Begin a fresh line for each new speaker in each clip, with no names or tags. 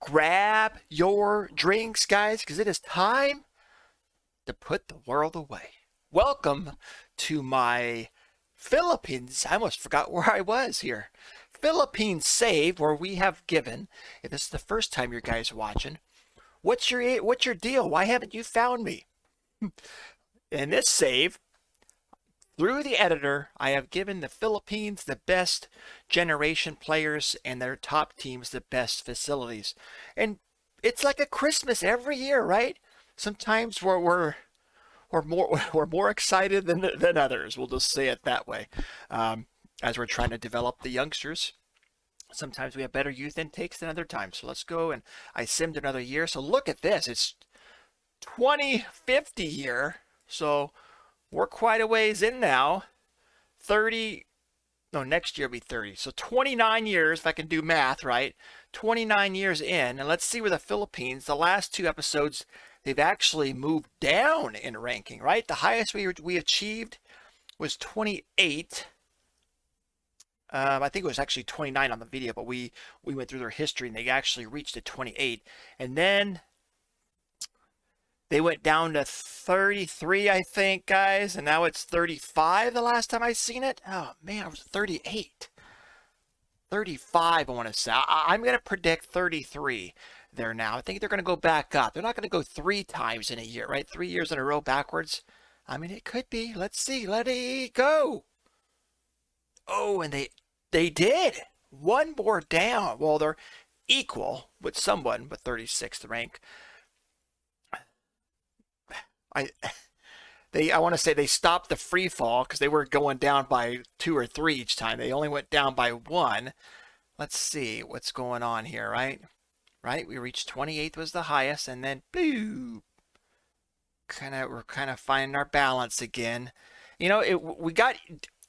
Grab your drinks, guys, because it is time to put the world away. Welcome to my Philippines. I almost forgot where I was here. Philippines Save, where we have given, if this is the first time you guys are watching, what's your deal? Why haven't you found me? In this save, through the editor, I have given the Philippines the best generation players and their top teams the best facilities. And it's like a Christmas every year, right? Sometimes we're more excited than others. We'll just say it that way. As we're trying to develop the youngsters, sometimes we have better youth intakes than other times. So let's go, and I simmed another year. So look at this. It's 2050 year. So we're quite a ways in now. 30, no, next year will be 30. So 29 years, if I can do math right. 29 years in, and let's see where the Philippines, the last two episodes, they've actually moved down in ranking, right? The highest we achieved was 28. I think it was actually 29 on the video, but we went through their history and they actually reached a 28. And then they went down to 33, I think, guys, and now it's 35 the last time I seen it. Oh, man, I was 38. 35, I want to say. I'm going to predict 33 there now. I think they're going to go back up. They're not going to go 3 times in a year, right? 3 years in a row backwards. I mean, it could be. Let's see. Let it go. Oh, and they did. One more down. Well, they're equal with someone with 36th rank. I want to say they stopped the free fall because they were going down by 2 or 3 each time. They only went down by 1. Let's see what's going on here, right? Right, we reached 28th was the highest, and then boom, we're kind of finding our balance again. You know, we got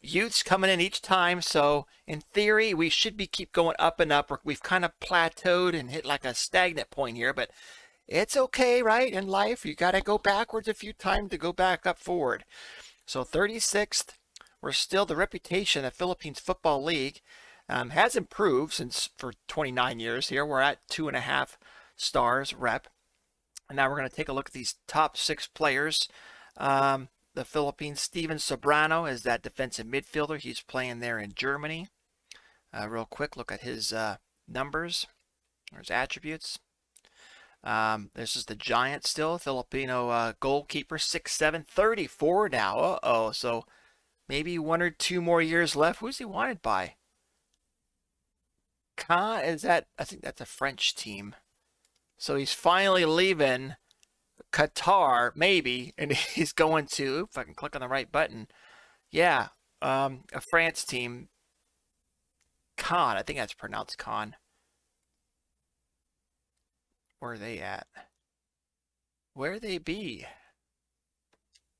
youths coming in each time, so in theory we should be keep going up and up. We've kind of plateaued and hit like a stagnant point here, but it's okay, right? In life, you got to go backwards a few times to go back up forward. So 36th, we're still the reputation of Philippines Football League has improved since for 29 years here. We're at 2.5 stars rep. And now we're going to take a look at these top 6 players. The Philippines, Steven Sobrano is that defensive midfielder. He's playing there in Germany. Real quick, look at his numbers or his attributes. This is the Giant still, Filipino goalkeeper, 6'7", 34 now. Uh-oh, so maybe 1 or 2 more years left. Who's he wanted by? Is that? I think that's a French team. So he's finally leaving Qatar, maybe, and he's going to, if I can click on the right button, yeah, a France team. Khan, I think that's pronounced Khan. Where are they at? Where they be?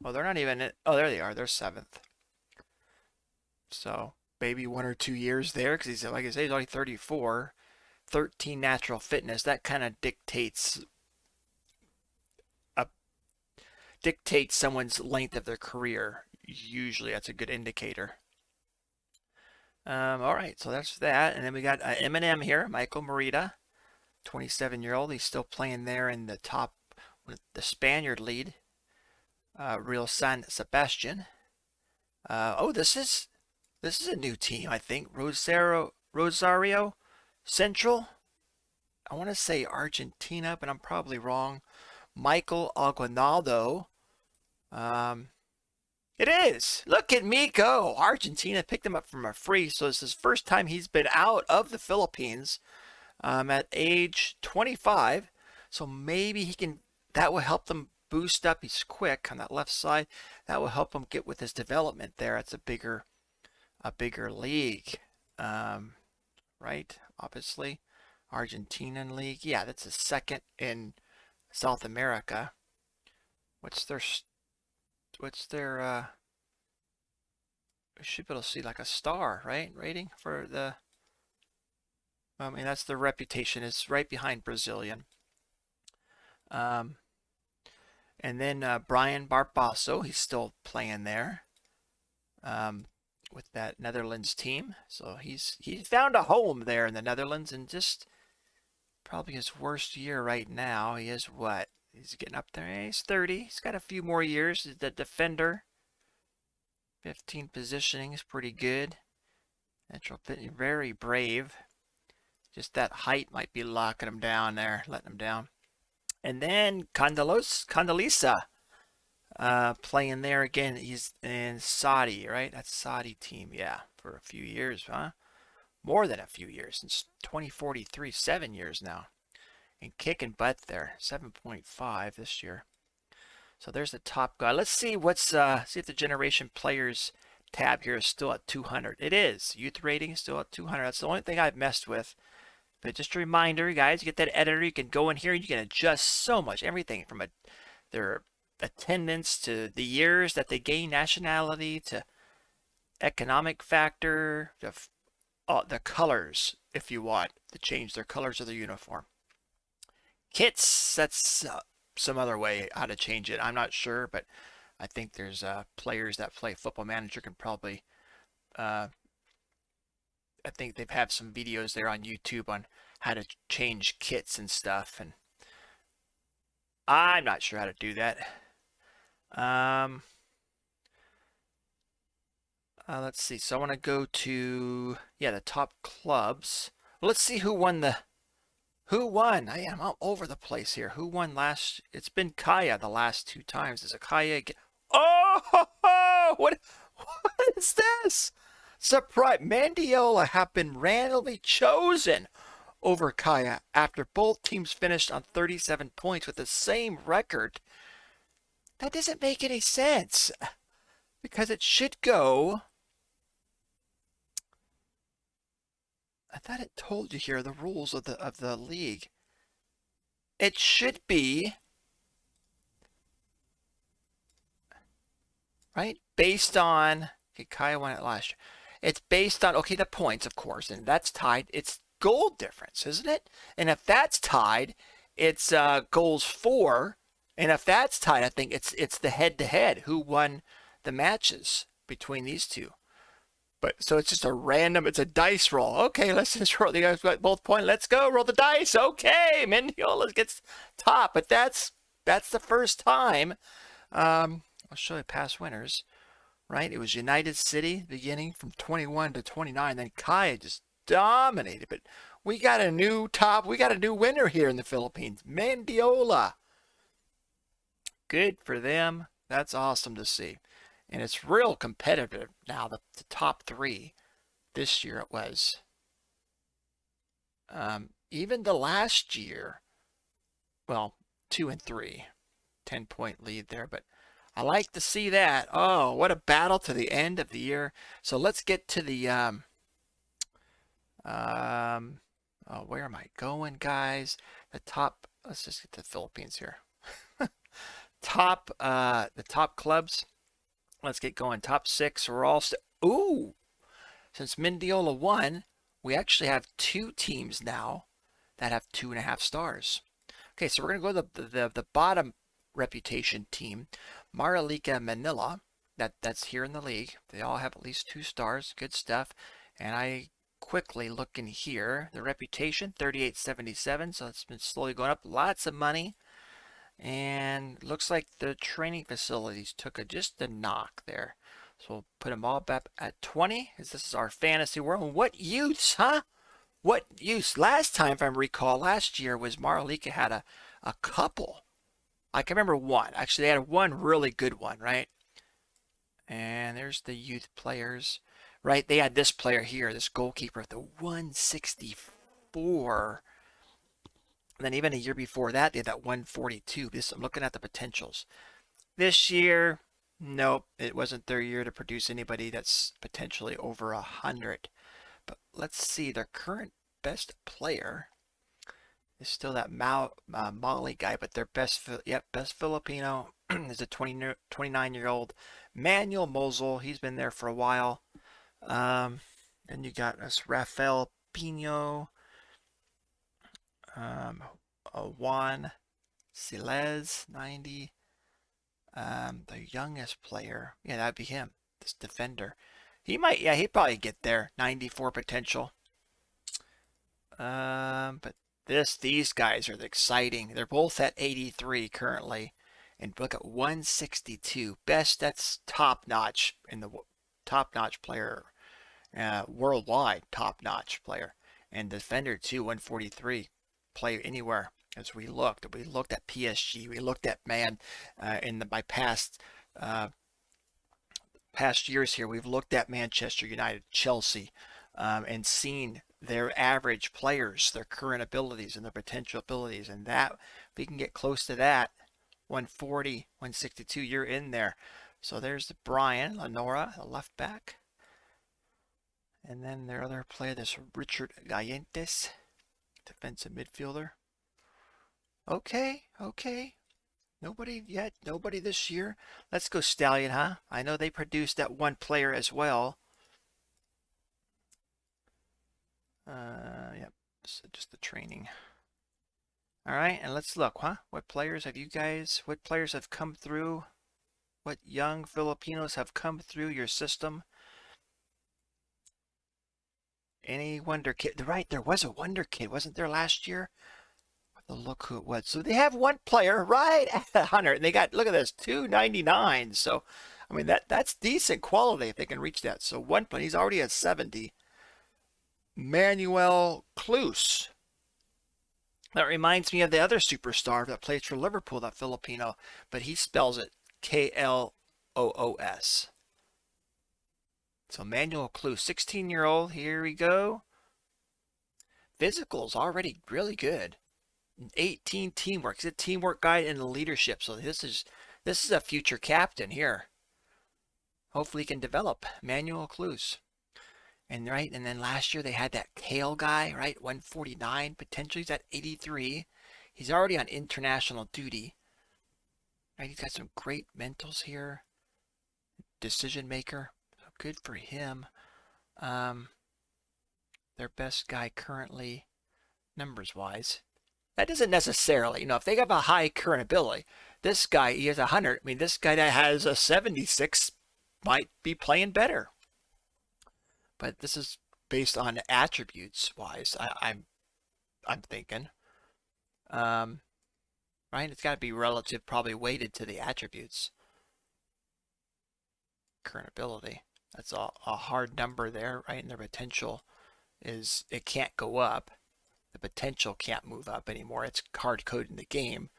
Oh, they're not even. Oh, there they are. They're 7th. So maybe 1 or 2 years there, because he's, like I say, he's only 34. 13 natural fitness. That kind of dictates someone's length of their career. Usually, that's a good indicator. All right, so that's that, and then we got Eminem here, Michael Merida. 27-year-old. He's still playing there in the top with the Spaniard lead. Real San Sebastian. Oh, this is a new team, I think. Rosario Central. I want to say Argentina, but I'm probably wrong. Michael Aguinaldo. It is. Look at me go. Argentina picked him up from a free, so it's his first time he's been out of the Philippines. At age 25, so maybe he can. That will help them boost up. He's quick on that left side. That will help him get with his development there. It's a bigger league, right? Obviously, Argentinian league. Yeah, that's the second in South America. What's their? We should be able to see like a star, right? Rating for the. I mean, that's the reputation. It's right behind Brazilian. And then Brian Barbasso, he's still playing there with that Netherlands team. So he found a home there in the Netherlands and just probably his worst year right now. He is what? He's getting up there. He's 30. He's got a few more years. He's the defender. 15 positioning is pretty good. Natural fit, very brave. Just that height might be locking him down there, letting him down. And then Condoleezza playing there again. He's in Saudi, right? That's Saudi team, yeah, for a few years, huh? More than a few years, since 2043, 7 years now. And kicking butt there, 7.5 this year. So there's the top guy. Let's see see if the generation players tab here is still at 200. It is. Youth rating is still at 200. That's the only thing I've messed with. But just a reminder, guys, you get that editor. You can go in here and you can adjust so much. Everything from their attendance to the years that they gain nationality to economic factor to the colors, if you want to change their colors of the uniform. Kits, that's some other way how to change it. I'm not sure, but I think there's players that play Football Manager can probably I think they've had some videos there on YouTube on how to change kits and stuff, and I'm not sure how to do that. Let's see. So I want to go to the top clubs. Well, let's see who won. I'm all over the place here. Who won last? It's been Kaya the last 2 times. Is it Kaya again? Oh, what is this? Surprise! Mandiola have been randomly chosen over Kaya after both teams finished on 37 points with the same record. That doesn't make any sense because it should go. I thought it told you here the rules of the league. It should be right based on Kaya won it last year. It's based on the points, of course, and that's tied. It's goal difference, isn't it? And if that's tied, it's goals for. And if that's tied, I think it's the head-to-head who won the matches between these two. But so it's just it's a dice roll. Okay, let's just roll. You guys got both points. Let's go. Roll the dice. Okay, Mendiola gets top. But that's the first time. I'll show you past winners. Right? It was United City beginning from 21 to 29. Then Kaya just dominated. But we got a new top. We got a new winner here in the Philippines. Mendiola. Good for them. That's awesome to see. And it's real competitive now. The top 3 this year it was. Even the last year, well, 2 and 3, 10-point lead there. But I like to see that. Oh, what a battle to the end of the year. So let's get to the where am I going, guys? Let's just get to the Philippines here. The top clubs. Let's get going. Top 6. We're all since Mendiola won, we actually have 2 teams now that have 2.5 stars. Okay, so we're gonna go to the bottom reputation team, Maralica Manila. That's here in the league. They all have at least 2 stars. Good stuff. And I quickly look in here. The reputation 3877. So it's been slowly going up. Lots of money. And looks like the training facilities took just a knock there. So we'll put them all back at 20, as this is our fantasy world. What use, huh? What use? Last time, if I recall, last year was Maralica had a couple. I can remember one. Actually, they had one really good one, right? And there's the youth players, right? They had this player here, this goalkeeper, the 164. And then even a year before that, they had that 142. I'm looking at the potentials. This year, nope, it wasn't their year to produce anybody that's potentially over 100. But let's see, their current best player is still that Molly guy, but their best Filipino is a 29-year-old Manuel Mosel. He's been there for a while. Then you got us Rafael Pino. Juan Siles, 90. The youngest player, that'd be him, this defender. He'd probably get there, 94 potential. But These guys are exciting. They're both at 83 currently, and look at 162. Best, that's top notch in the top notch player, worldwide top notch player, and defender too, 143. Play anywhere. As we looked at PSG, we looked at my past years here, we've looked at Manchester United, Chelsea, and seen their average players, their current abilities and their potential abilities. And that, if we can get close to that, 140, 162, you're in there. So there's the Brian Lenora, the left back. And then their other player, this Richard Gallantes, defensive midfielder. Okay. Nobody yet. Nobody this year. Let's go Stallion, huh? I know they produced that one player as well. Yep. So just the training. All right, and let's look, huh? What players have come through? What young Filipinos have come through your system? Any wonder kid? Right, there was a wonder kid, wasn't there, last year? Look who it was. So they have one player right at 100, and they got, look at this, 299. So, I mean, that's decent quality if they can reach that. So one player, he's already at 70. Manuel Klose. That reminds me of the other superstar that plays for Liverpool, that Filipino, but he spells it Kloos. So Manuel Klose, 16-year-old. Here we go. Physical's already really good. 18 teamwork. He's a teamwork guy and leadership. So this is a future captain here. Hopefully he can develop. Manuel Klose. And then last year they had that Kale guy, right? 149. Potentially he's at 83. He's already on international duty. Right? He's got some great mentals here. Decision maker. So good for him. Their best guy currently, numbers wise. That doesn't necessarily, if they have a high current ability, this guy, he has 100. I mean, this guy that has a 76 might be playing better. But this is based on attributes wise, I'm thinking. Right? It's got to be relative, probably weighted to the attributes. Current ability. That's a hard number there, right? And their potential is, it can't go up. The potential can't move up anymore. It's hard coded in the game,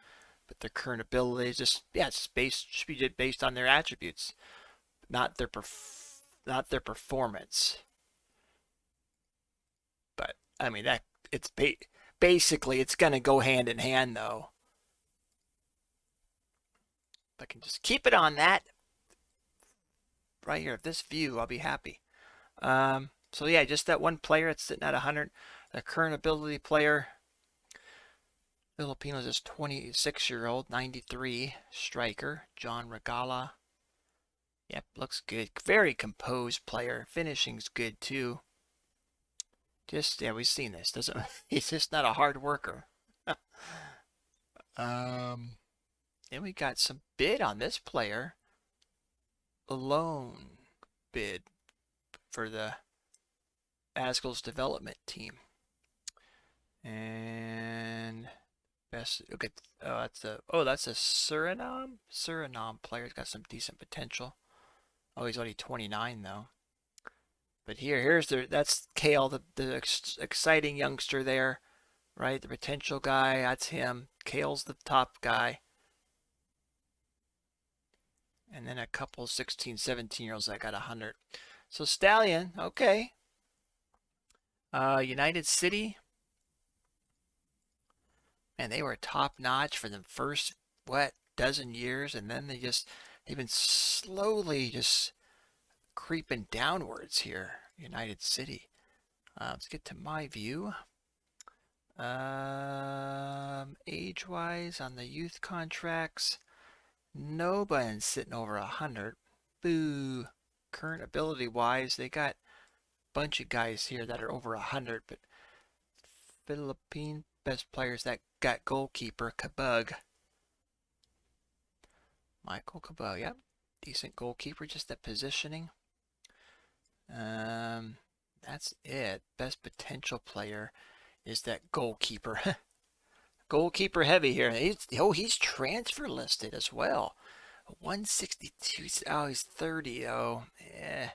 but their current ability is just, should be based on their attributes, not their performance. But I mean it's basically it's gonna go hand in hand though. If I can just keep it on that right here, this view, I'll be happy. So yeah, just that one player. It's sitting at 100. The current ability player, Filipinos, is 26-year-old, 93 striker, John Regala. Yep, looks good. Very composed player. Finishing's good too. We've seen this. He's just not a hard worker. Then we got some bid on this player. A loan bid for the Ascal's development team. And best, okay, that's a Suriname player. He's got some decent potential. Oh, he's only 29 though. But that's Kale, the exciting youngster there, right? The potential guy, that's him. Kale's the top guy. And then a couple 16, 17-year-olds that got 100. So Stallion, okay. United City. Man, they were top notch for the first, dozen years, and then they've been slowly just creeping downwards here. United City. Let's get to my view. Age-wise on the youth contracts, nobody's sitting over 100. Boo. Current ability-wise, they got a bunch of guys here that are over 100, but Philippine best players that got goalkeeper Kabug. Michael Kabug, yep. Decent goalkeeper, just that positioning. That's it. Best potential player. is that goalkeeper. Goalkeeper heavy here. He's transfer listed as well. 162. Oh, he's 30. Oh, yeah.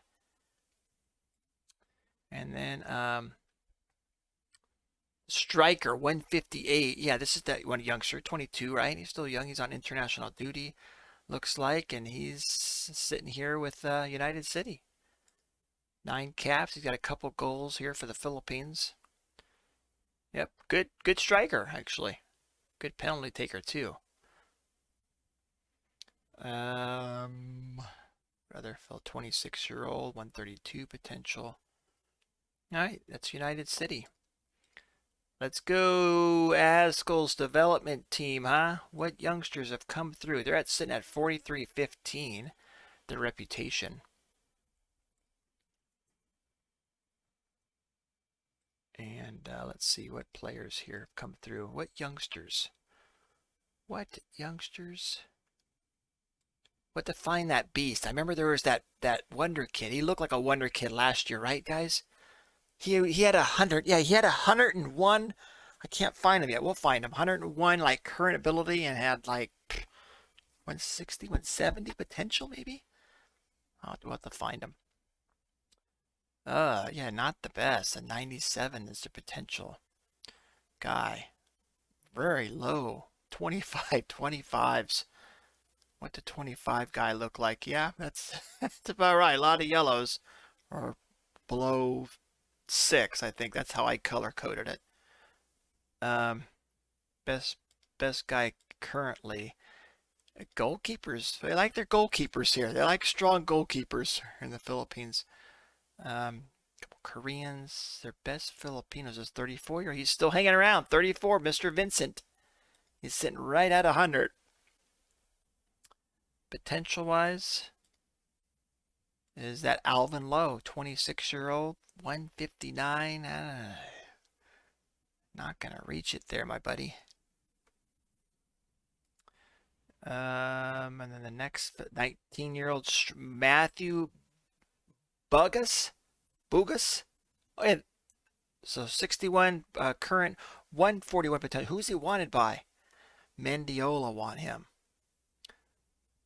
And then striker 158. Yeah, this is that one youngster, 22, right? He's still young. He's on international duty, looks like, and he's sitting here with United City. 9 caps. He's got a couple goals here for the Philippines. Yep, good striker actually. Good penalty taker too. Rutherford, 26-year-old, 132 potential. All right, that's United City. Let's go Askel's development team, huh? What youngsters have come through? They're sitting at 43-15, their reputation. And let's see what players here have come through. What youngsters? What youngsters? What defined that beast? I remember there was that Wonder Kid. He looked like a Wonder Kid last year, right, guys? He had 100. Yeah, he had 101. I can't find him yet. We'll find him. 101 like current ability and had like 160, 170 potential maybe. I'll have to find him. Yeah, not the best. A 97 is the potential guy. Very low. 25, 25s. What the 25 guy look like? Yeah, that's about right. A lot of yellows, or below 6. I think that's how I color coded it. Best guy currently. Goalkeepers. They like their goalkeepers here. They like strong goalkeepers in the Philippines. Couple Koreans. Their best Filipinos is 34. He's still hanging around. 34, Mr. Vincent. He's sitting right at 100. Potential-wise, is that Alvin Lowe, 26-year-old, 159. Not gonna reach it there, my buddy. And then the next 19-year-old Matthew Bugas. Oh, yeah. So 61 current, 141 potential. Who's he wanted by? Mendiola want him.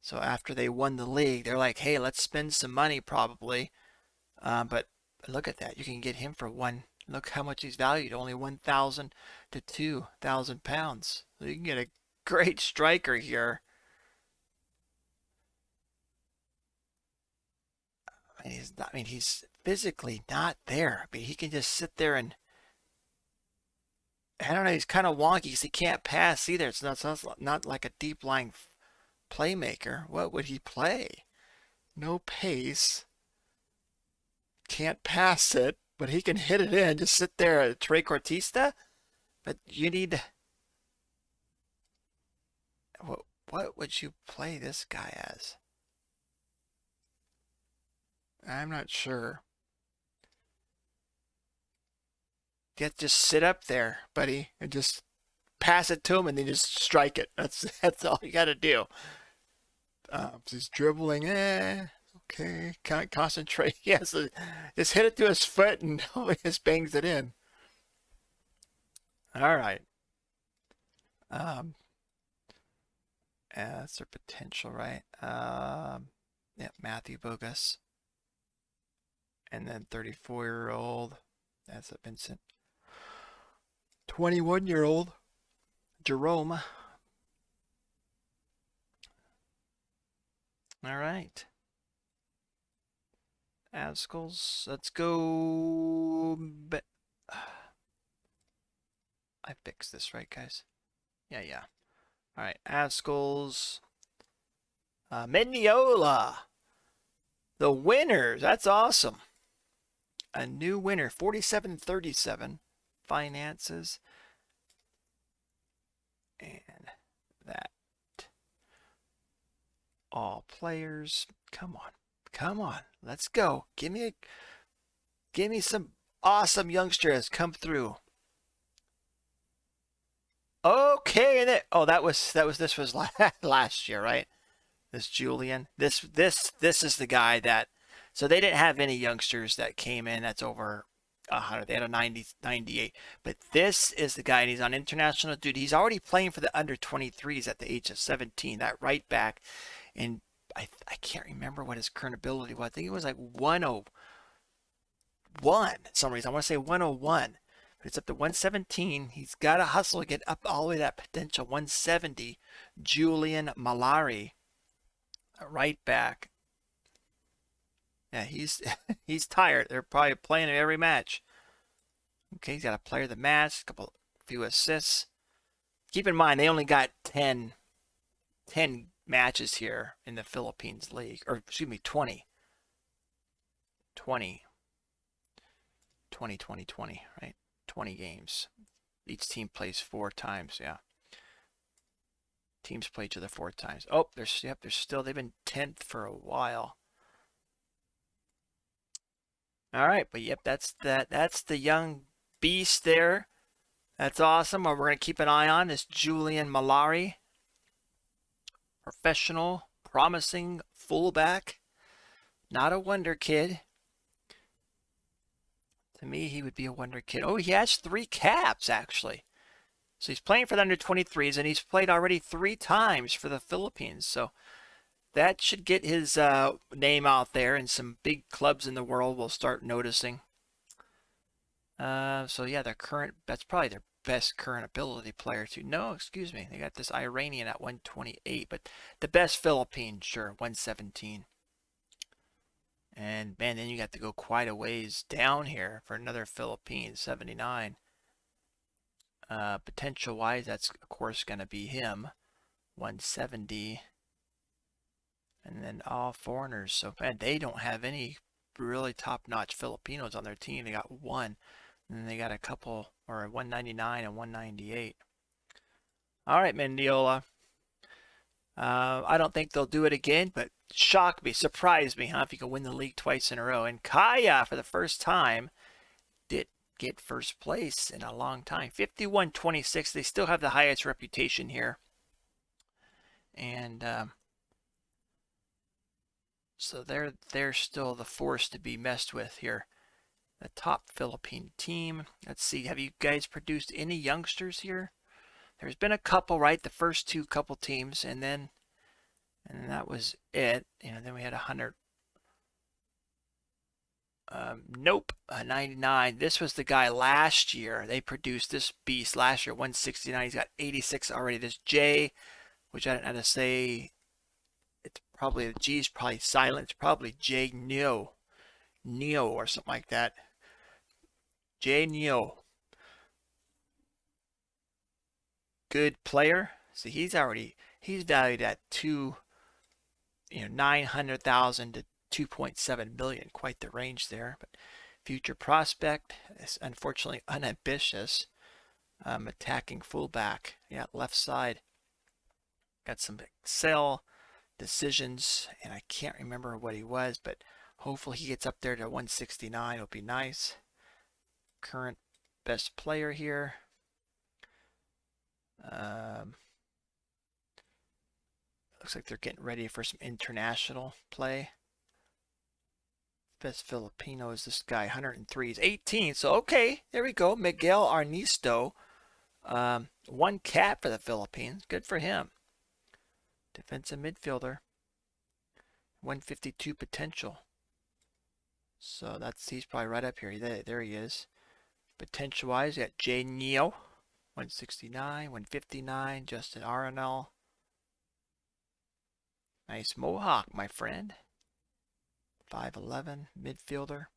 So after they won the league, they're like, hey, let's spend some money probably. But look at that. You can get him for look how much he's valued. Only 1,000 to 2,000 pounds. So you can get a great striker here. He's physically not there. But he can just sit there and, I don't know, he's kind of wonky because he can't pass either. It's not like a deep lying playmaker. What would he play? No pace. Can't pass it, but he can hit it in. Just sit there, trequartista. But you need. What would you play this guy as? I'm not sure. Just sit up there, buddy, and just pass it to him, and then just strike it. That's all you got to do. He's dribbling. Okay. Can't concentrate. Yes, just hit it to his foot and he just bangs it in. All right. That's their potential, right? Yeah, Matthew Bogus. And then 34-year-old. That's a Vincent. 21-year-old Jerome. All right. Askels. Let's go. I fixed this, right, guys? Yeah. All right. Askels. Mendiola. The winners. That's awesome. A new winner. 47-37. Finances. And that. All players. Come on. Let's go. Give me some awesome youngsters come through. Okay, and this was last year, right? This Julian. This is the guy that. So they didn't have any youngsters that came in that's over 100. They had a 90, 98. But this is the guy, and he's on international duty. He's already playing for the under 23s at the age of 17. That right back, and I can't remember what his current ability was. I think it was like 101 for some reason. I want to say 101. But it's up to 117. He's got to hustle to get up all the way to that potential 170. Julian Malari, right back. Yeah, he's tired. They're probably playing him every match. Okay, he's got a player of the match, few assists. Keep in mind, they only got 10 matches here in the Philippines League. Or, excuse me, 20. 20, right? 20 games. Each team plays 4 times, yeah. Teams play each other 4 times. Oh, they're still, they've been 10th for a while. All right, but yep, that's the young beast there. That's awesome. What we're going to keep an eye on is Julian Malari. Professional, promising fullback. Not a wonder kid. To me, he would be a wonder kid. Oh, he has 3 caps, actually. So he's playing for the under 23s, and he's played already 3 times for the Philippines. So that should get his name out there, and some big clubs in the world will start noticing. So yeah, that's probably their best current ability player too. No, excuse me, they got this Iranian at 128, but the best Philippine, sure, 117. And man, then you got to go quite a ways down here for another Philippine, 79. Potential wise, that's of course going to be him, 170. And then all foreigners. So man, they don't have any really top-notch Filipinos on their team. They got 1, and then they got a couple, or 199 and 198. All right, Mendiola. I don't think they'll do it again, but shock me, surprise me, huh? If you can win the league twice in a row. And Kaya, for the first time, did get first place in a long time. 51-26. They still have the highest reputation here. And so they're still the force to be messed with here. The top Philippine team. Let's see, have you guys produced any youngsters here? There's been a couple, right? The first 2 couple teams, and that was it. Then we had 100. Nope, 99. This was the guy last year. They produced this beast last year, 169. He's got 86 already. This J, which I don't know how to say. It's probably, the G is probably silent. It's probably J Neo or something like that. J Neo. Good player. So he's valued at 900,000 to 2.7 million. Quite the range there. But future prospect is unfortunately unambitious. Attacking fullback. Yeah, left side. Got some excel decisions, and I can't remember what he was, but hopefully he gets up there to 169. It'll be nice. Current best player here. Looks like they're getting ready for some international play. Best Filipino is this guy, 103. He's 18, so okay, there we go. Miguel Arnisto. 1 cap for the Philippines. Good for him. Defensive midfielder. 152 potential. So he's probably right up here. There he is. Potential wise, you got Jay Neo, 169, 159, Justin Arenal. Nice mohawk, my friend. 5'11", midfielder.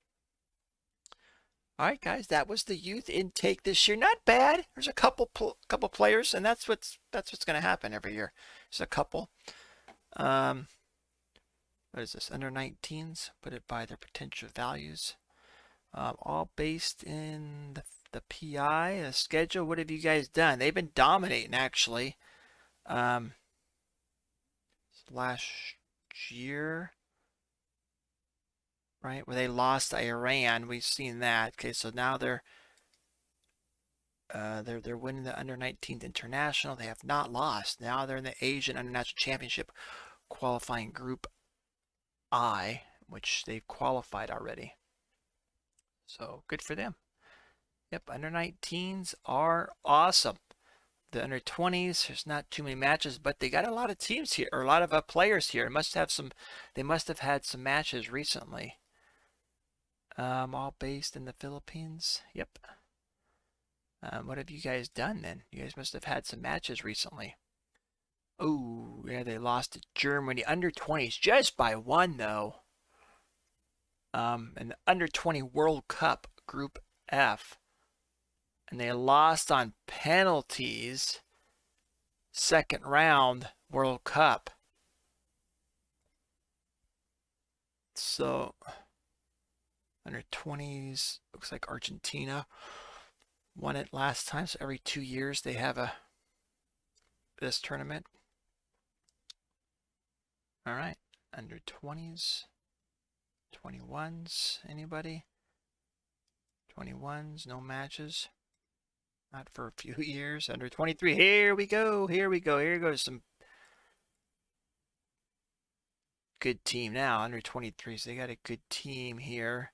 All right, guys, that was the youth intake this year. Not bad. There's a couple players, and that's what's going to happen every year. There's a couple. What is this? Under 19s. Put it by their potential values. All based in the PI, the schedule. What have you guys done? They've been dominating actually. Last year, right, where they lost to Iran. We've seen that. Okay, so now they're winning the under 19th international. They have not lost. Now they're in the Asian International Championship qualifying Group I, which they've qualified already. So good for them. Yep, under 19s are awesome. The under 20s, there's not too many matches, but they got a lot of teams here, or a lot of players here. They must have had some matches recently. All based in the Philippines. Yep. What have you guys done then? You guys must have had some matches recently. Oh, yeah, they lost to Germany. Under 20s, just by one, though. In the under 20 World Cup, Group F. And they lost on penalties. Second round World Cup. So, under 20s, looks like Argentina won it last time. So every 2 years they have this tournament. All right, under 20s, 21s, anybody? 21s, no matches. Not for a few years. Under 23, here we go, here we go. Here goes some good team now. Under 23s, they got a good team here.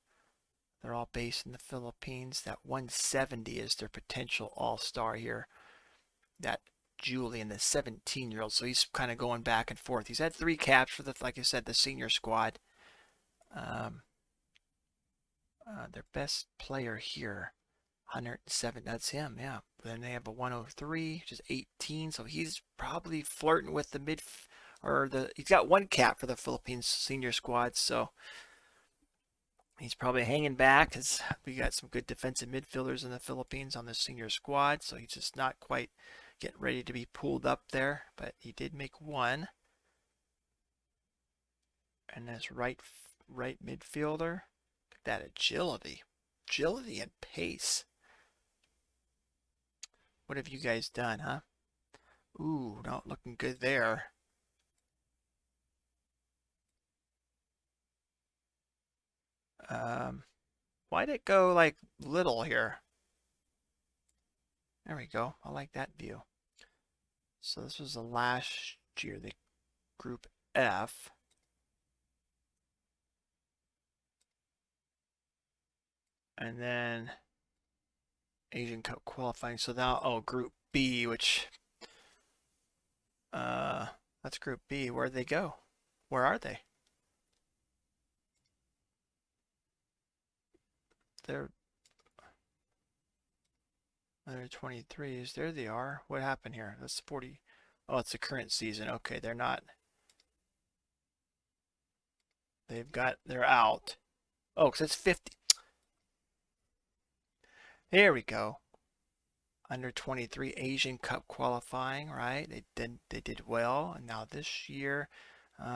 They're all based in the Philippines. That 170 is their potential all-star here. That Julian, the 17-year-old. So he's kind of going back and forth. He's had 3 caps for the, like I said, the senior squad. Their best player here, 107. That's him, yeah. Then they have a 103, which is 18. So he's probably flirting with the he's got 1 cap for the Philippines senior squad. So he's probably hanging back because we got some good defensive midfielders in the Philippines on the senior squad. So he's just not quite getting ready to be pulled up there. But he did make 1. And this right midfielder, that agility and pace. What have you guys done, huh? Ooh, not looking good there. Why'd it go like little here? There we go. I like that view. So this was the last year, the Group F. And then Asian Cup qualifying. So now, Group B, which, that's Group B. Where'd they go? Where are they? They're 23s. There they are. What happened here? That's 40. Oh, it's the current season. Okay, they're not. They're out. Oh, because it's 50. There we go. Under 23 Asian Cup qualifying, right? They did well, and now this year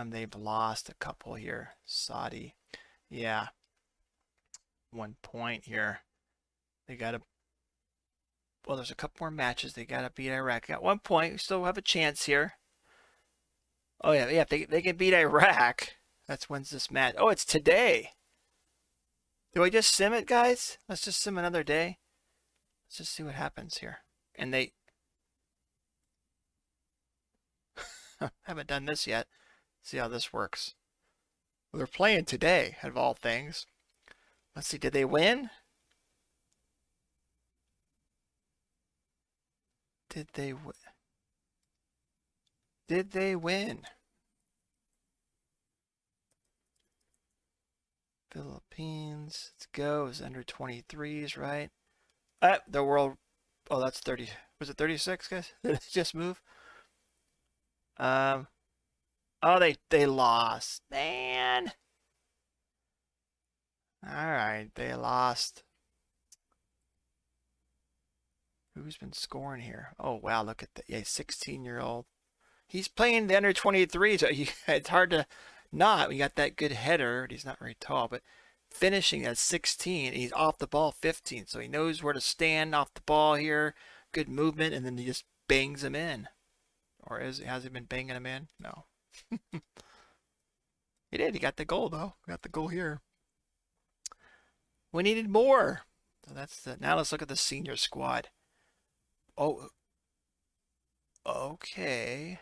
they've lost a couple here. Saudi, yeah, 1 point here. They got well, there's a couple more matches. They got to beat Iraq. Got 1 point. We still have a chance here. Oh yeah, if they can beat Iraq, that's when's this match? Oh, it's today. Do I just sim it, guys? Let's just sim another day. Let's just see what happens here. And they haven't done this yet. See how this works. Well, they're playing today, of all things. Let's see, did they win? Did they win? Did they win? Philippines, let's go. It's under 23s, right? The world. Oh, that's 30. Was it 36, guys? Did it just move? Oh, they lost. Man. All right, they lost. Who's been scoring here? Oh, wow, look at that. Yeah, 16-year-old. He's playing the under 23s. So it's hard to not. We got that good header. He's not very tall, but finishing at 16. He's off the ball 15. So he knows where to stand off the ball here. Good movement, and then he just bangs him in. Or has he been banging him in? No. He did. He got the goal, though. Got the goal here. We needed more. So that's the. Now let's look at the senior squad. Oh. Okay.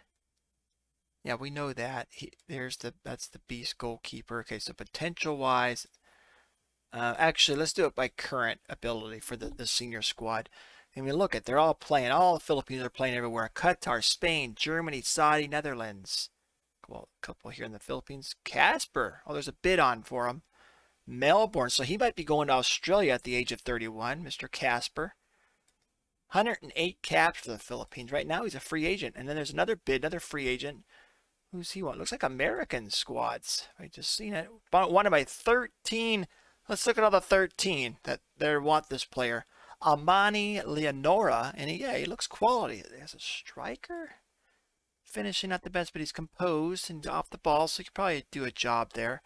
Yeah, we know that. That's the beast goalkeeper. Okay, so potential wise, Actually, let's do it by current ability for the senior squad. And we look at, they're all playing. All the Philippines are playing everywhere. Qatar, Spain, Germany, Saudi, Netherlands. Well, a couple here in the Philippines. Casper. Oh, there's a bid on for him. Melbourne. So he might be going to Australia at the age of 31, Mr. Casper. 108 caps for the Philippines. Right now he's a free agent. And then there's another bid, another free agent. Who's he want? Looks like American squads. I just seen it. Wanted by 13. Let's look at all the 13 that they want this player. Amani Leonora. And he looks quality. There's a striker. Finishing not the best, but he's composed and off the ball, so he could probably do a job there.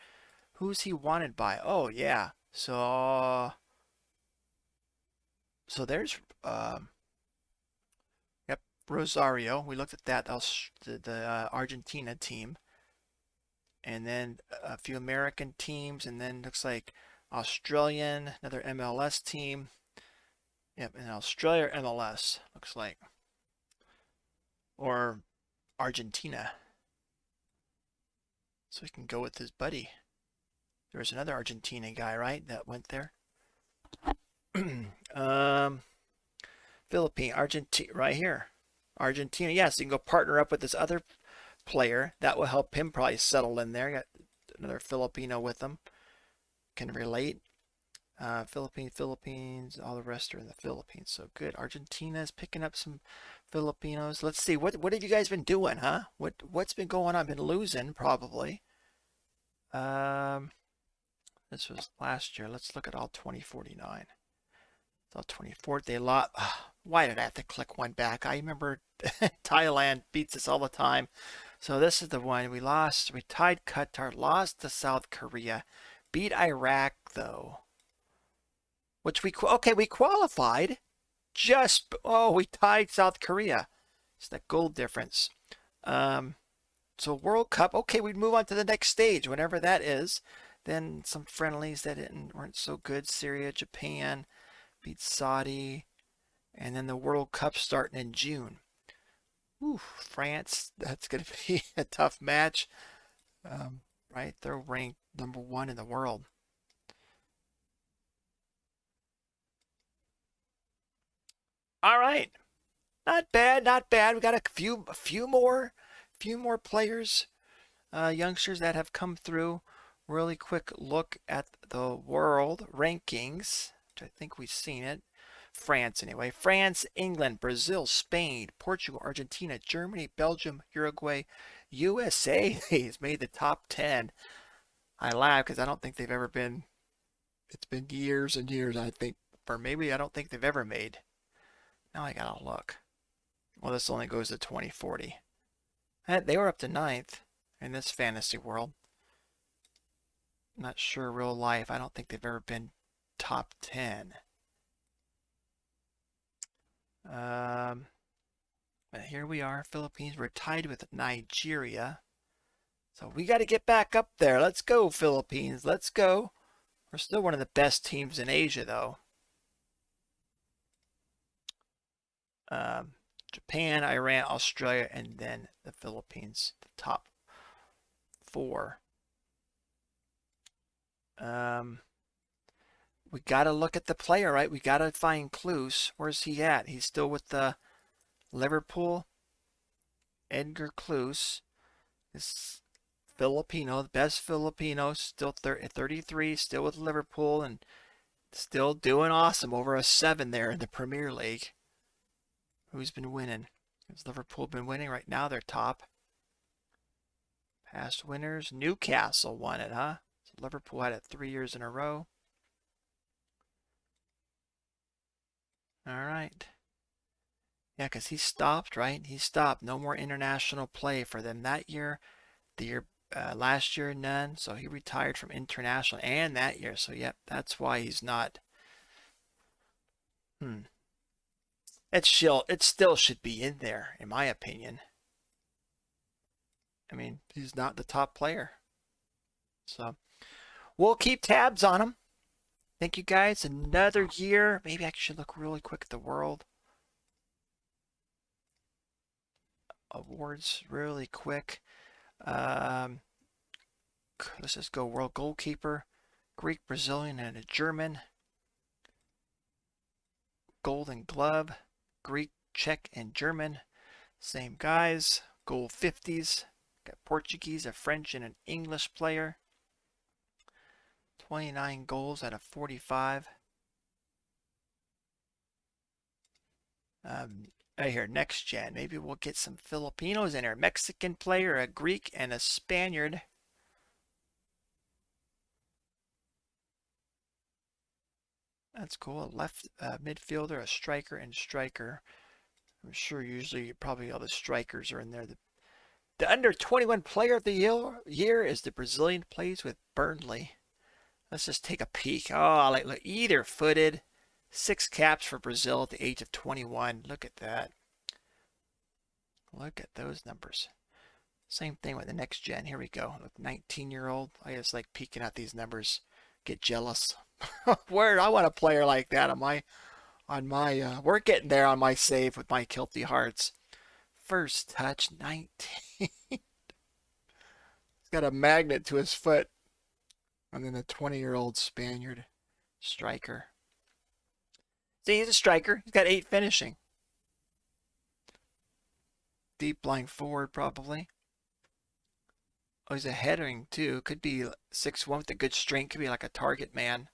Who's he wanted by? Oh, yeah. So there's yep, Rosario. We looked at that. That was the Argentina team, and then a few American teams, and then looks like Australian, another MLS team. Yep, and Australia MLS looks like, or Argentina. So he can go with his buddy. There was another Argentina guy, right, that went there. Philippine, Argentina, right here. Argentina, yes, you can go partner up with this other player. That will help him probably settle in there. Got another Filipino with him. Can relate. Philippines, all the rest are in the Philippines. So good. Argentina is picking up some Filipinos. Let's see. What have you guys been doing, huh? What's been going on? Been losing, probably. This was last year. Let's look at all 2049. All 24. They lost. Why did I have to click one back? I remember Thailand beats us all the time. So this is the one we lost. We tied Qatar, lost to South Korea, beat Iraq though. Which we qualified. We tied South Korea. It's that goal difference. So World Cup. Okay, we'd move on to the next stage, whenever that is. Then some friendlies that weren't so good. Syria, Japan, beat Saudi, and then the World Cup starting in June. Ooh, France. That's going to be a tough match. Right, they're ranked #1 in the world. All right, not bad, not bad. We got a few more players, youngsters that have come through. Really quick look at the world rankings, which I think we've seen it. France anyway. France, England, Brazil, Spain, Portugal, Argentina, Germany, Belgium, Uruguay, USA has made the top 10. I laugh because I don't think they've ever been. It's been years and years, I think, or maybe I don't think they've ever made. Now I gotta look. Well, this only goes to 2040. They were up to 9th in this fantasy world. Not sure real life. I don't think they've ever been top 10. But here we are, Philippines. We're tied with Nigeria. So we got to get back up there. Let's go, Philippines. Let's go. We're still one of the best teams in Asia, though. Japan, Iran, Australia, and then the Philippines, the top 4. We got to look at the player, right? We got to find clues. Where's he at? He's still with the Liverpool. Edgar Clues is Filipino, the best Filipino, still 33, still with Liverpool, and still doing awesome. Over a 7 there in the Premier League. Who's been winning? Has Liverpool been winning? Right now they're top. Past winners. Newcastle won it, huh? So Liverpool had it 3 years in a row. All right. Yeah, because he stopped, right? He stopped. No more international play for them that year. The year last year, none. So he retired from international and that year. So, yep, that's why he's not. It still should be in there, in my opinion. I mean, he's not the top player. So, we'll keep tabs on him. Thank you guys. Another year. Maybe I should look really quick at the world awards really quick. Let's just go world goalkeeper. Greek, Brazilian, and a German. Golden Glove, Greek, Czech, and German. Same guys. Gold 50s. Got Portuguese, a French, and an English player. 29 goals out of 45. Right here, next gen. Maybe we'll get some Filipinos in here. Mexican player, a Greek, and a Spaniard. That's cool. A left midfielder, a striker, and striker. I'm sure usually probably all the strikers are in there. The under 21 player of the year is the Brazilian, plays with Burnley. Let's just take a peek. Oh, look, either footed. 6 caps for Brazil at the age of 21. Look at that. Look at those numbers. Same thing with the next gen. Here we go. Look, 19-year-old. I just like peeking at these numbers. Get jealous. Where I want a player like that on my we're getting there on my save with my Kilty Hearts. First touch, 19. He's got a magnet to his foot. And then the 20-year-old Spaniard striker. See, he's a striker. He's got 8 finishing. Deep lying forward, probably. Oh, he's a headering, too. Could be 6'1" with a good strength. Could be like a target man.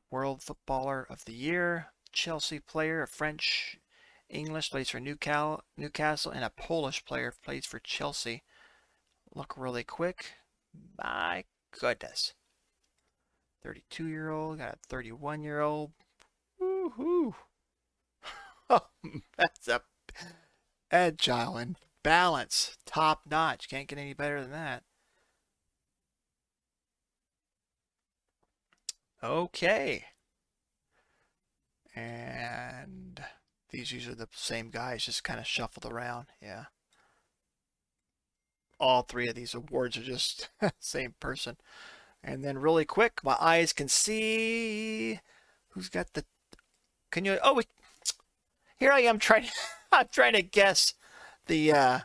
World Footballer of the Year. Chelsea player, a French, English, plays for Newcastle, and a Polish player plays for Chelsea. Look really quick. My goodness. 32-year-old, got a 31-year-old. Woohoo! That's a agile and balance, top notch. Can't get any better than that. Okay. And these are the same guys, just kind of shuffled around. Yeah. All 3 of these awards are just same person. And then really quick, my eyes can see who's got the. Can you? Oh, here I am trying. I'm trying to guess the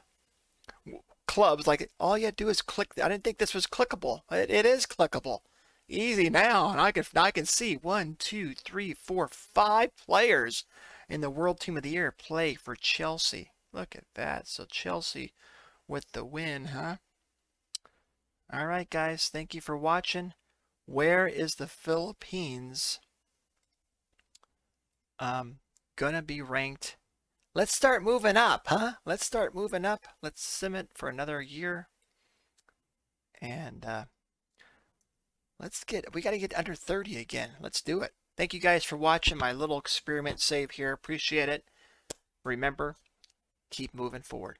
clubs. Like all you do is click. I didn't think this was clickable. It is clickable. Easy now, and I can see 1, 2, 3, 4, 5 players in the World Team of the Year play for Chelsea. Look at that. So Chelsea with the win, huh? All right, guys. Thank you for watching. Where is the Philippines gonna be ranked? Let's start moving up, huh? Let's start moving up. Let's sim it for another year. And we got to get under 30 again. Let's do it. Thank you guys for watching my little experiment save here. Appreciate it. Remember, keep moving forward.